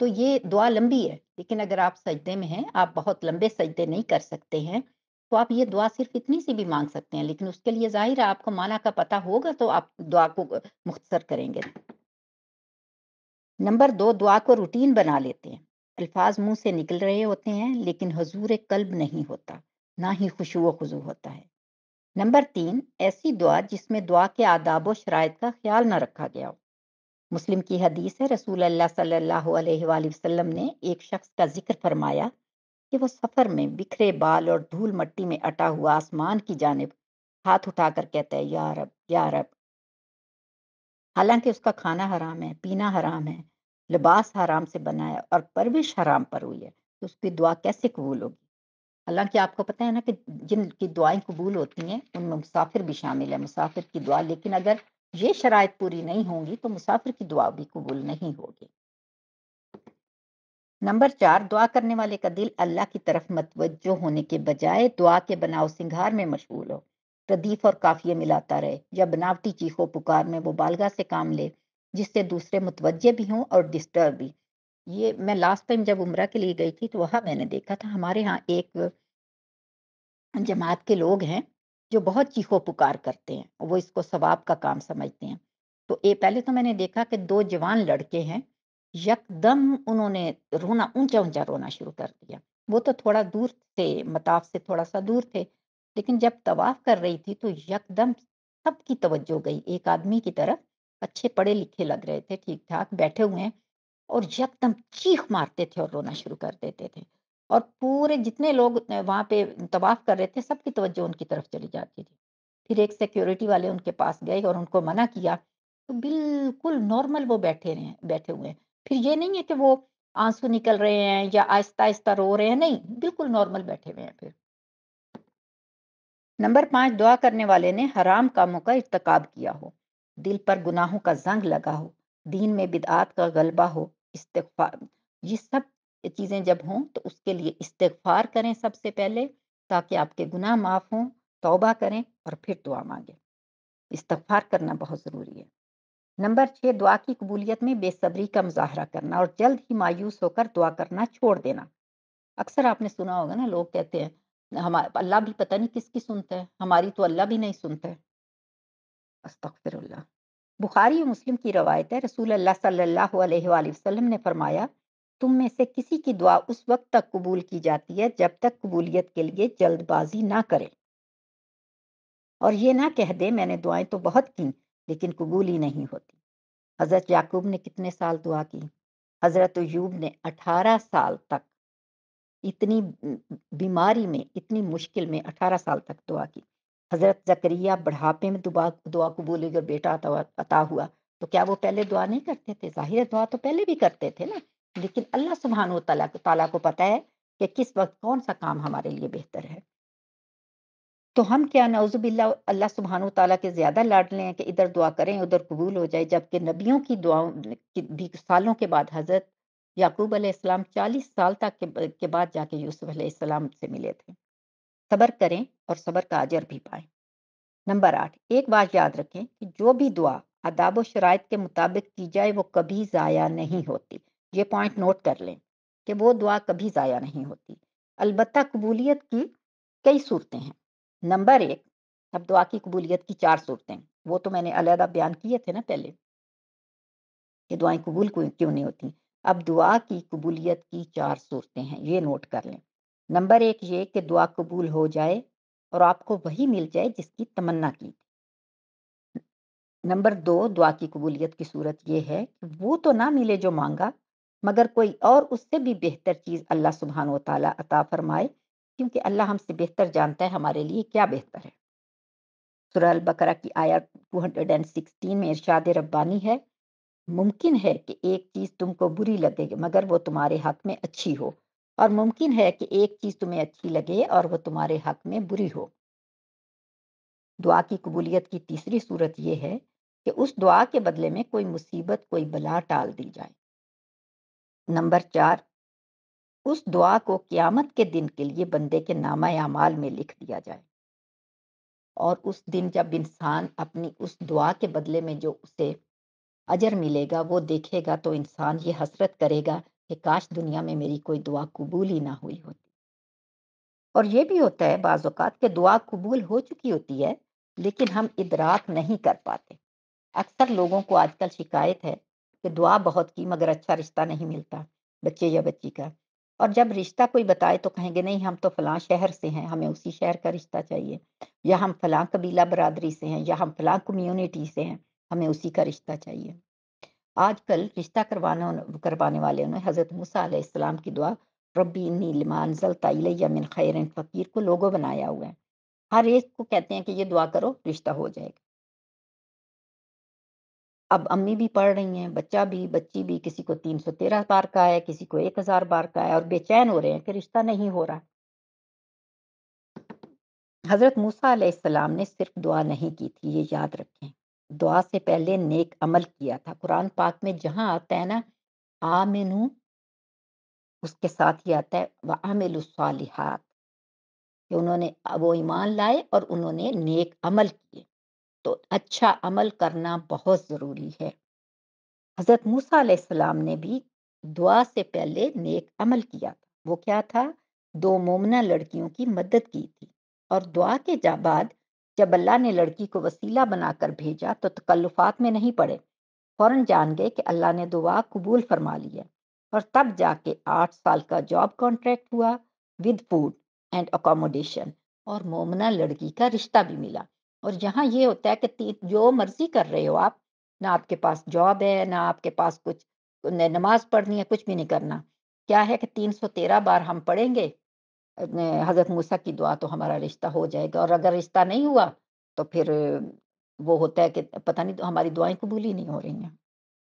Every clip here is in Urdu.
تو یہ دعا لمبی ہے، لیکن اگر آپ سجدے میں ہیں، آپ بہت لمبے سجدے نہیں کر سکتے ہیں، تو آپ یہ دعا صرف اتنی سی بھی مانگ سکتے ہیں، لیکن اس کے لیے ظاہر ہے آپ کو معنی کا پتہ ہوگا تو آپ دعا کو مختصر کریں گے۔ نمبر 2، دعا کو روٹین بنا لیتے ہیں۔ الفاظ منہ سے نکل رہے ہوتے ہیں لیکن حضور قلب نہیں ہوتا، نہ ہی خشوع و خضوع ہوتا ہے۔ نمبر 3، ایسی دعا جس میں دعا کے آداب و شرائط کا خیال نہ رکھا گیا ہو۔ مسلم کی حدیث ہے، رسول اللہ صلی اللہ علیہ وآلہ وسلم نے ایک شخص کا ذکر فرمایا کہ وہ سفر میں بکھرے بال اور دھول مٹی میں اٹا ہوا آسمان کی جانب ہاتھ اٹھا کر کہتا ہے یا رب یا رب، حالانکہ اس کا کھانا حرام ہے، پینا حرام ہے، لباس حرام سے بنا ہے اور پرورش حرام پر ہوئی ہے، تو اس کی دعا کیسے قبول ہوگی؟ حالانکہ آپ کو پتہ ہے نا کہ جن کی دعائیں قبول ہوتی ہیں ان میں مسافر بھی شامل ہے، مسافر کی دعا، لیکن اگر یہ شرائط پوری نہیں ہوں گی تو مسافر کی دعا بھی قبول نہیں ہوگی۔ نمبر 4، دعا کرنے والے کا دل اللہ کی طرف متوجہ ہونے کے بجائے دعا کے بناؤ سنگھار میں مشغول ہو، ردیف اور قافیے ملاتا رہے یا بناوٹی چیخو پکار میں وہ بالغا سے کام لے جس سے دوسرے متوجہ بھی ہوں اور ڈسٹرب بھی۔ یہ میں لاسٹ ٹائم جب عمرہ کے لیے گئی تھی تو وہاں میں نے دیکھا تھا، ہمارے ہاں ایک جماعت کے لوگ ہیں جو بہت چیخو پکار کرتے ہیں، وہ اس کو ثواب کا کام سمجھتے ہیں۔ تو پہلے تو میں نے دیکھا کہ 2 جوان لڑکے ہیں، یکدم انہوں نے رونا، اونچا اونچا رونا شروع کر دیا۔ وہ تو تھوڑا دور تھے، مطاف سے تھوڑا سا دور تھے، لیکن جب طواف کر رہی تھی تو یکدم سب کی توجہ گئی ایک آدمی کی طرف، اچھے پڑھے لکھے لگ رہے تھے، ٹھیک ٹھاک بیٹھے ہوئے ہیں، اور یکدم چیخ مارتے تھے اور رونا شروع کر دیتے تھے، اور پورے جتنے لوگ وہاں پہ طواف کر رہے تھے سب کی توجہ ان کی طرف چلی جاتی تھی۔ پھر ایک سیکیورٹی والے ان کے پاس گئے اور ان کو منع کیا، تو بالکل نارمل وہ بیٹھے ہوئے ہیں۔ پھر یہ نہیں ہے کہ وہ آنسو نکل رہے ہیں یا آہستہ آہستہ رو رہے ہیں، نہیں، بالکل نارمل بیٹھے ہوئے ہیں پھر۔ نمبر 5، دعا کرنے والے نے حرام کاموں کا ارتکاب کیا ہو، دل پر گناہوں کا زنگ لگا ہو، دین میں بدعات کا غلبہ ہو، استغفار، یہ سب چیزیں جب ہوں تو اس کے لیے استغفار کریں سب سے پہلے، تاکہ آپ کے گناہ معاف ہوں، توبہ کریں اور پھر دعا مانگیں۔ استغفار کرنا بہت ضروری ہے۔ نمبر 6، دعا کی قبولیت میں بے صبری کا مظاہرہ کرنا اور جلد ہی مایوس ہو کر دعا کرنا چھوڑ دینا۔ اکثر آپ نے سنا ہوگا نا، لوگ کہتے ہیں اللہ بھی پتہ نہیں کس کی سنتا ہے، ہماری تو اللہ بھی نہیں سنتا ہے۔ استغفر اللہ۔ بخاری و مسلم کی روایت ہے، رسول اللہ صلی اللہ علیہ وآلہ وسلم نے فرمایا، تم میں سے کسی کی دعا اس وقت تک قبول کی جاتی ہے جب تک قبولیت کے لیے جلد بازی نہ کرے، اور یہ نہ کہہ دے میں نے دعائیں تو بہت کی لیکن قبول ہی نہیں ہوتی۔ حضرت یعقوب نے کتنے سال دعا کی؟ حضرت ایوب نے 18 سال تک، اتنی بیماری میں، اتنی مشکل میں 18 سال تک دعا کی۔ حضرت زکریا بڑھاپے میں دعا قبول ہوئی اور بیٹا عطا ہوا، تو کیا وہ پہلے دعا نہیں کرتے تھے؟ ظاہر دعا تو پہلے بھی کرتے تھے نا، لیکن اللہ سبحانہ و تعالیٰ کو پتہ ہے کہ کس وقت کون سا کام ہمارے لیے بہتر ہے۔ تو ہم کیا نعوذ باللہ اللہ سبحانہ و تعالیٰ کے زیادہ لاڈلے ہیں کہ ادھر دعا کریں ادھر قبول ہو جائے، جبکہ نبیوں کی دعاؤں بھی سالوں کے بعد، حضرت یعقوب علیہ السلام 40 سال تک کے بعد جا کے یوسف علیہ السلام سے ملے تھے۔ صبر کریں اور صبر کا اجر بھی پائیں۔ نمبر 8، ایک بات یاد رکھیں کہ جو بھی دعا آداب و شرائط کے مطابق کی جائے وہ کبھی ضائع نہیں ہوتی۔ یہ پوائنٹ نوٹ کر لیں کہ وہ دعا کبھی ضائع نہیں ہوتی، البتہ قبولیت کی کئی صورتیں ہیں۔ نمبر 1، اب دعا کی قبولیت کی 4 صورتیں، وہ تو میں نے علیحدہ بیان کیے تھے نا پہلے کہ دعائیں قبول کیوں نہیں ہوتی۔ اب دعا کی قبولیت کی 4 صورتیں ہیں، یہ نوٹ کر لیں۔ نمبر 1 یہ کہ دعا قبول ہو جائے اور آپ کو وہی مل جائے جس کی تمنا کی۔ نمبر 2، دعا کی قبولیت کی صورت یہ ہے کہ وہ تو نہ ملے جو مانگا، مگر کوئی اور اس سے بھی بہتر چیز اللہ سبحانہ و تعالیٰ عطا فرمائے، کیونکہ اللہ ہم سے بہتر جانتا ہے ہمارے لیے کیا بہتر ہے۔ سورہ البقرہ کی آیت 216 میں ارشاد ربانی ہے، ممکن ہے کہ ایک چیز تم کو بری لگے مگر وہ تمہارے حق میں اچھی ہو، اور ممکن ہے کہ ایک چیز تمہیں اچھی لگے اور وہ تمہارے حق میں بری ہو۔ دعا کی قبولیت کی تیسری صورت یہ ہے کہ اس دعا کے بدلے میں کوئی مصیبت، کوئی بلا ٹال دی جائے۔ نمبر 4، اس دعا کو قیامت کے دن کے لیے بندے کے نامہ اعمال میں لکھ دیا جائے، اور اس دن جب انسان اپنی اس دعا کے بدلے میں جو اسے اجر ملے گا وہ دیکھے گا تو انسان یہ حسرت کرے گا کہ کاش دنیا میں میری کوئی دعا قبول ہی نہ ہوئی ہوتی۔ اور یہ بھی ہوتا ہے بعض اوقات کہ دعا قبول ہو چکی ہوتی ہے، لیکن ہم ادراک نہیں کر پاتے۔ اکثر لوگوں کو آج کل شکایت ہے کہ دعا بہت کی مگر اچھا رشتہ نہیں ملتا، بچے یا بچی کا۔ اور جب رشتہ کوئی بتائے تو کہیں گے نہیں ہم تو فلاں شہر سے ہیں، ہمیں اسی شہر کا رشتہ چاہیے، یا ہم فلاں قبیلہ برادری سے ہیں، یا ہم فلاں کمیونٹی سے ہیں، ہمیں اسی کا رشتہ چاہیے۔ آج کل رشتہ کروانے والوں نے حضرت موسیٰ علیہ السلام کی دعا ربی انی لما انزلت الی من خیر فقیر کو لوگو بنایا ہوا ہے۔ ہر ایک کو کہتے ہیں کہ یہ دعا کرو رشتہ ہو جائے گا۔ اب امی بھی پڑھ رہی ہیں، بچہ بھی، بچی بھی، کسی کو 313 بار کا ہے، کسی کو 1000 بار کا ہے، اور بے چین ہو رہے ہیں کہ رشتہ نہیں ہو رہا۔ حضرت موسیٰ علیہ السلام نے صرف دعا نہیں کی تھی، یہ یاد رکھیں۔ دعا سے پہلے نیک عمل کیا تھا۔ قرآن پاک میں جہاں آتا ہے نا آمنو، اس کے ساتھ ہی آتا ہے وَعَمِلُوا الصَّالِحَاتِ، کہ انہوں نے وہ ایمان لائے اور انہوں نے نیک عمل کیے۔ تو اچھا عمل کرنا بہت ضروری ہے۔ حضرت موسیٰ علیہ السلام نے بھی دعا سے پہلے نیک عمل کیا تھا۔ وہ کیا تھا؟ 2 مومنہ لڑکیوں کی مدد کی تھی، اور دعا کے بعد جب اللہ نے لڑکی کو وسیلہ بنا کر بھیجا تو تکلفات میں نہیں پڑے، فوراً جان گئے کہ اللہ نے دعا قبول فرما لی ہے، اور تب جا کے 8 سال کا جاب کانٹریکٹ ہوا ود فوڈ اینڈ اکوموڈیشن، اور مومنہ لڑکی کا رشتہ بھی ملا۔ اور یہاں یہ ہوتا ہے کہ جو مرضی کر رہے ہو آپ، نہ آپ کے پاس جاب ہے، نہ آپ کے پاس کچھ نماز پڑھنی ہے، کچھ بھی نہیں کرنا، کیا ہے کہ 313 بار ہم پڑھیں گے حضرت موسیٰ کی دعا تو ہمارا رشتہ ہو جائے گا، اور اگر رشتہ نہیں ہوا تو پھر وہ ہوتا ہے کہ پتہ نہیں تو ہماری دعائیں قبول ہی نہیں ہو رہی ہیں۔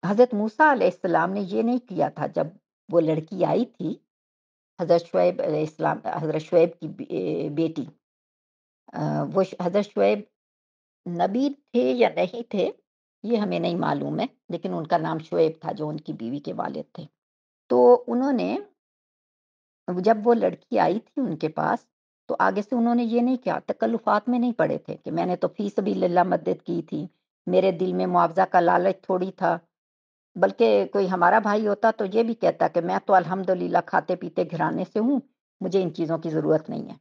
حضرت موسیٰ علیہ السلام نے یہ نہیں کیا تھا جب وہ لڑکی آئی تھی، حضرت شعیب علیہ السلام، حضرت شعیب کی بیٹی، وہ حضرت شعیب نبی تھے یا نہیں تھے یہ ہمیں نہیں معلوم ہے، لیکن ان کا نام شعیب تھا جو ان کی بیوی کے والد تھے۔ تو انہوں نے جب وہ لڑکی آئی تھی ان کے پاس تو آگے سے انہوں نے یہ نہیں کیا، تکلفات میں نہیں پڑے تھے کہ میں نے تو فی سبیل اللہ مدد کی تھی، میرے دل میں معاوضہ کا لالچ تھوڑی تھا، بلکہ کوئی ہمارا بھائی ہوتا تو یہ بھی کہتا کہ میں تو الحمدللہ کھاتے پیتے گھرانے سے ہوں، مجھے ان چیزوں کی ضرورت نہیں ہے۔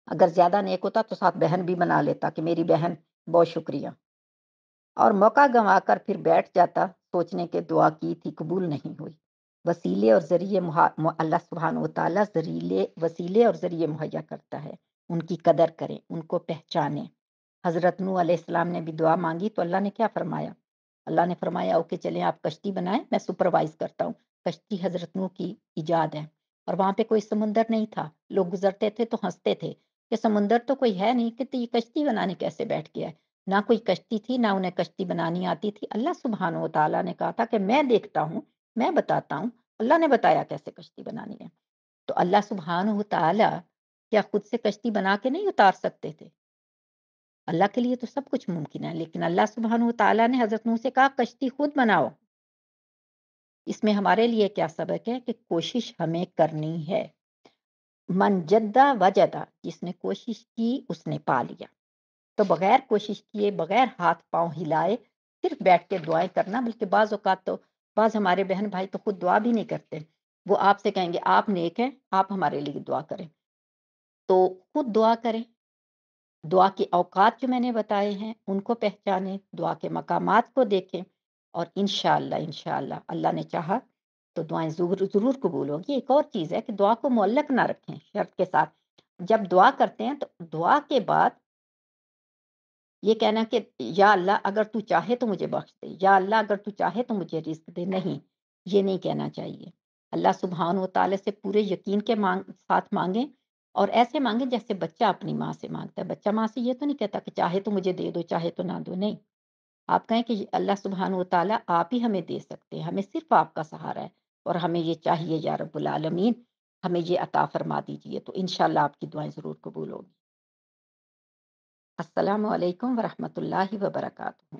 اگر زیادہ نیک ہوتا تو ساتھ بہن بھی بنا لیتا کہ میری بہن بہت شکریہ، اور موقع گنوا کر پھر بیٹھ جاتا سوچنے کے دعا کی تھی قبول نہیں ہوئی۔ وسیلے اور ذریعے اللہ سبحانہ و تعالیٰ وسیلے اور ذریعے مہیا کرتا ہے، ان کی قدر کریں، ان کو پہچانیں۔ حضرت نوح علیہ السلام نے بھی دعا مانگی تو اللہ نے کیا فرمایا؟ اللہ نے فرمایا اوکے چلیں آپ کشتی بنائیں، میں سپروائز کرتا ہوں۔ کشتی حضرت نوح کی ایجاد ہے، اور وہاں پہ کوئی سمندر نہیں تھا، لوگ گزرتے تھے تو ہنستے تھے کہ سمندر تو کوئی ہے نہیں کہ یہ کشتی بنانے کیسے بیٹھ گیا ہے۔ نہ کوئی کشتی تھی، نہ انہیں کشتی بنانی آتی تھی۔ اللہ سبحانہ و تعالیٰ نے کہا تھا کہ میں دیکھتا ہوں، میں بتاتا ہوں۔ اللہ نے بتایا کیسے کشتی بنانی ہے۔ تو اللہ سبحانہ و تعالیٰ کیا خود سے کشتی بنا کے نہیں اتار سکتے تھے؟ اللہ کے لیے تو سب کچھ ممکن ہے، لیکن اللہ سبحانہ و تعالیٰ نے حضرت نوح سے کہا کشتی خود بناؤ۔ اس میں ہمارے لیے کیا سبق ہے کہ کوشش ہمیں کرنی ہے۔ من جدہ وجدہ، جس نے کوشش کی اس نے پا لیا۔ تو بغیر کوشش کیے، بغیر ہاتھ پاؤں ہلائے، صرف بیٹھ کے دعائیں کرنا، بلکہ بعض اوقات تو بعض ہمارے بہن بھائی تو خود دعا بھی نہیں کرتے، وہ آپ سے کہیں گے آپ نیک ہیں آپ ہمارے لیے دعا کریں۔ تو خود دعا کریں، دعا کے اوقات جو میں نے بتائے ہیں ان کو پہچانیں، دعا کے مقامات کو دیکھیں، اور انشاءاللہ اللہ نے چاہا تو دعائیں ضرور ضرور قبول ہوگی۔ ایک اور چیز ہے کہ دعا کو معلق نہ رکھیں، شرط کے ساتھ جب دعا کرتے ہیں تو دعا کے بعد یہ کہنا کہ یا اللہ اگر تو چاہے تو مجھے بخش دے، یا اللہ اگر تو چاہے تو مجھے رزق دے، نہیں، یہ نہیں کہنا چاہیے۔ اللہ سبحانہ و تعالیٰ سے پورے یقین کے ساتھ مانگیں، اور ایسے مانگیں جیسے بچہ اپنی ماں سے مانگتا ہے۔ بچہ ماں سے یہ تو نہیں کہتا کہ چاہے تو مجھے دے دو چاہے تو نہ دو، نہیں، آپ کہیں کہ اللہ سبحانہ و تعالیٰ آپ ہی ہمیں دے سکتے ہیں، ہمیں صرف آپ کا سہارا ہے، اور ہمیں یہ چاہیے یا رب العالمین، ہمیں یہ عطا فرما دیجیے، تو انشاءاللہ آپ کی دعائیں ضرور قبول ہوگی۔ السلام علیکم ورحمۃ اللہ وبرکاتہ۔